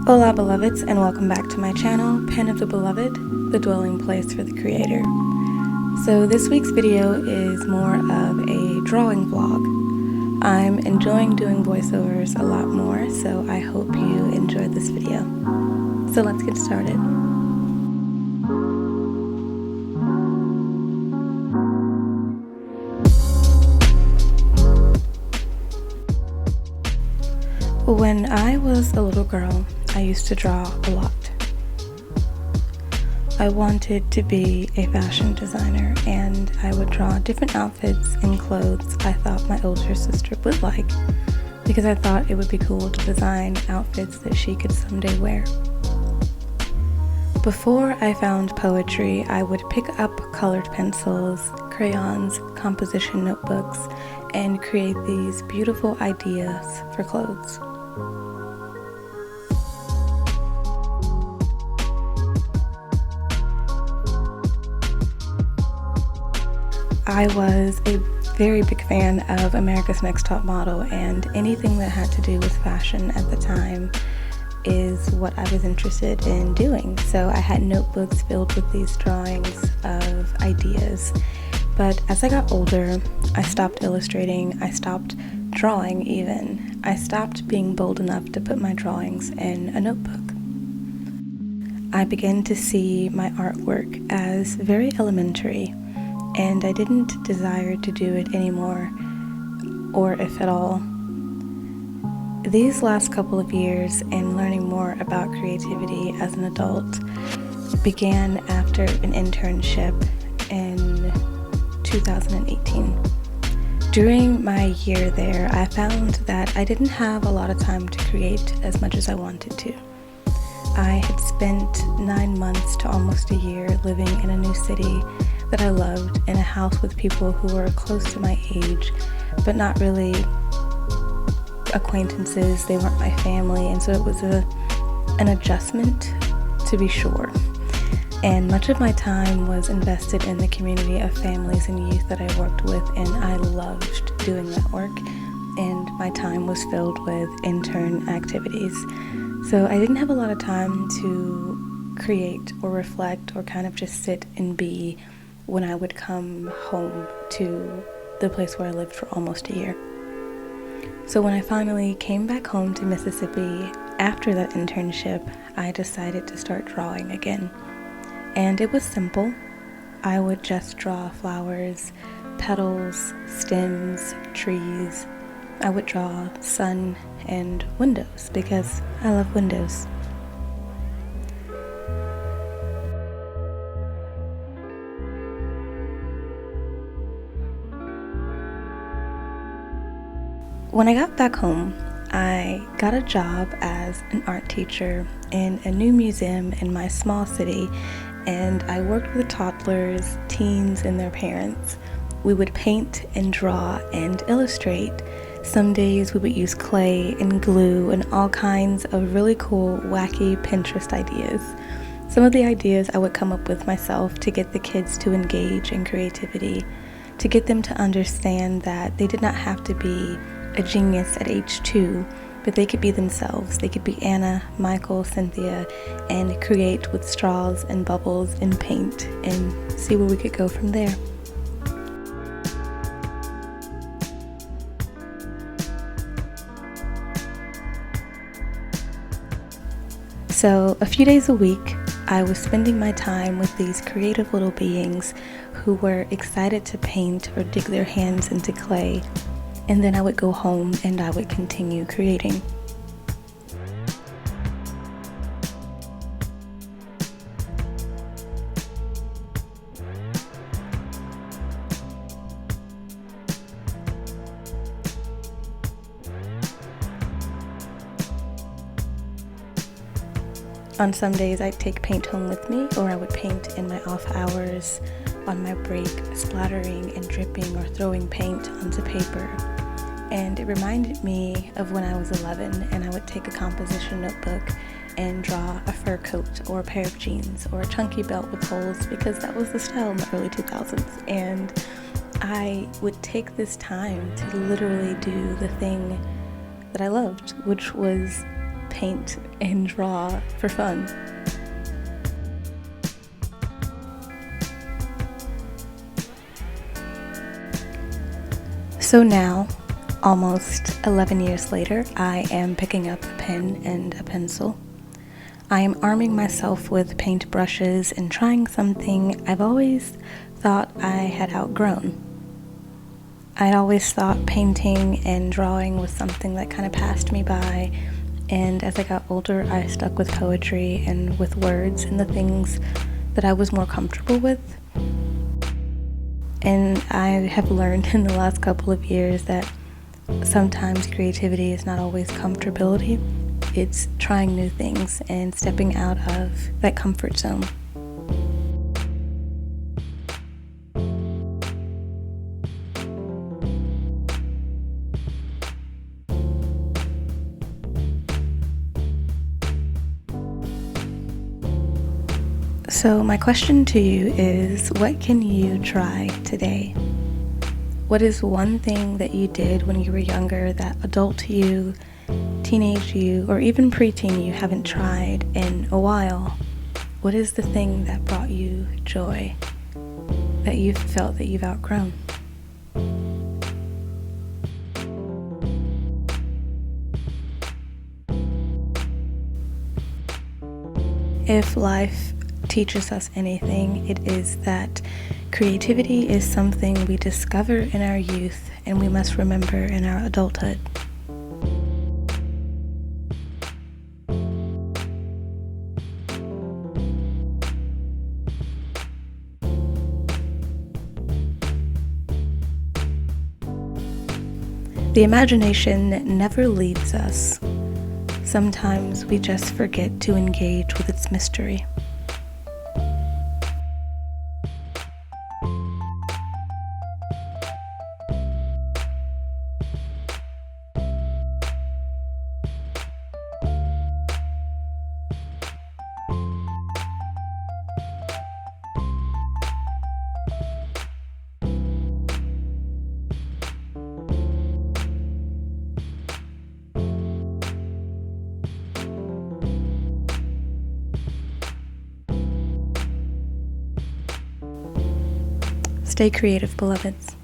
Hola beloveds, and welcome back to my channel, Pen of the Beloved, the dwelling place for the creator. So this week's video is more of a drawing vlog. I'm enjoying doing voiceovers a lot more, so I hope you enjoyed this video. So let's get started. When I was a little girl, I used to draw a lot. I wanted to be a fashion designer, and I would draw different outfits and clothes I thought my older sister would like, because I thought it would be cool to design outfits that she could someday wear. Before I found poetry, I would pick up colored pencils, crayons, composition notebooks, and create these beautiful ideas for clothes. I was a very big fan of America's Next Top Model, and anything that had to do with fashion at the time is what I was interested in doing. So I had notebooks filled with these drawings of ideas. But as I got older, I stopped illustrating, I stopped drawing even. I stopped being bold enough to put my drawings in a notebook. I began to see my artwork as very elementary, and I didn't desire to do it anymore, or if at all. These last couple of years and learning more about creativity as an adult began after an internship in 2018. During my year there, I found that I didn't have a lot of time to create as much as I wanted to. I had spent 9 months to almost a year living in a new city that I loved, in a house with people who were close to my age, but not really acquaintances. They weren't my family, and so it was an adjustment, to be sure. And much of my time was invested in the community of families and youth that I worked with, and I loved doing that work, and my time was filled with intern activities. So I didn't have a lot of time to create or reflect or kind of just sit and be when I would come home to the place where I lived for almost a year. So when I finally came back home to Mississippi after that internship, I decided to start drawing again. And it was simple. I would just draw flowers, petals, stems, trees. I would draw sun and windows because I love windows. When I got back home, I got a job as an art teacher in a new museum in my small city, and I worked with toddlers, teens, and their parents. We would paint and draw and illustrate. Some days we would use clay and glue and all kinds of really cool, wacky Pinterest ideas. Some of the ideas I would come up with myself to get the kids to engage in creativity, to get them to understand that they did not have to be a genius at age 2, but they could be themselves. They could be Anna, Michael, Cynthia, and create with straws and bubbles and paint and see where we could go from there. So a few days a week, I was spending my time with these creative little beings who were excited to paint or dig their hands into clay. And then I would go home and I would continue creating. On some days I'd take paint home with me, or I would paint in my off hours on my break, splattering and dripping or throwing paint onto paper. And it reminded me of when I was 11 and I would take a composition notebook and draw a fur coat or a pair of jeans or a chunky belt with holes, because that was the style in the early 2000s. And I would take this time to literally do the thing that I loved, which was paint and draw for fun. So now, almost 11 years later, I am picking up a pen and a pencil. I am arming myself with paint brushes and trying something I've always thought I had outgrown. I'd always thought painting and drawing was something that kind of passed me by, and as I got older, I stuck with poetry and with words and the things that I was more comfortable with. And I have learned in the last couple of years that sometimes creativity is not always comfortability. It's trying new things and stepping out of that comfort zone. So my question to you is, what can you try today? What is one thing that you did when you were younger that adult you, teenage you, or even preteen you haven't tried in a while? What is the thing that brought you joy, that you felt that you've outgrown? If life teaches us anything, it is that creativity is something we discover in our youth and we must remember in our adulthood. The imagination never leaves us. Sometimes we just forget to engage with its mystery. Stay creative, beloveds.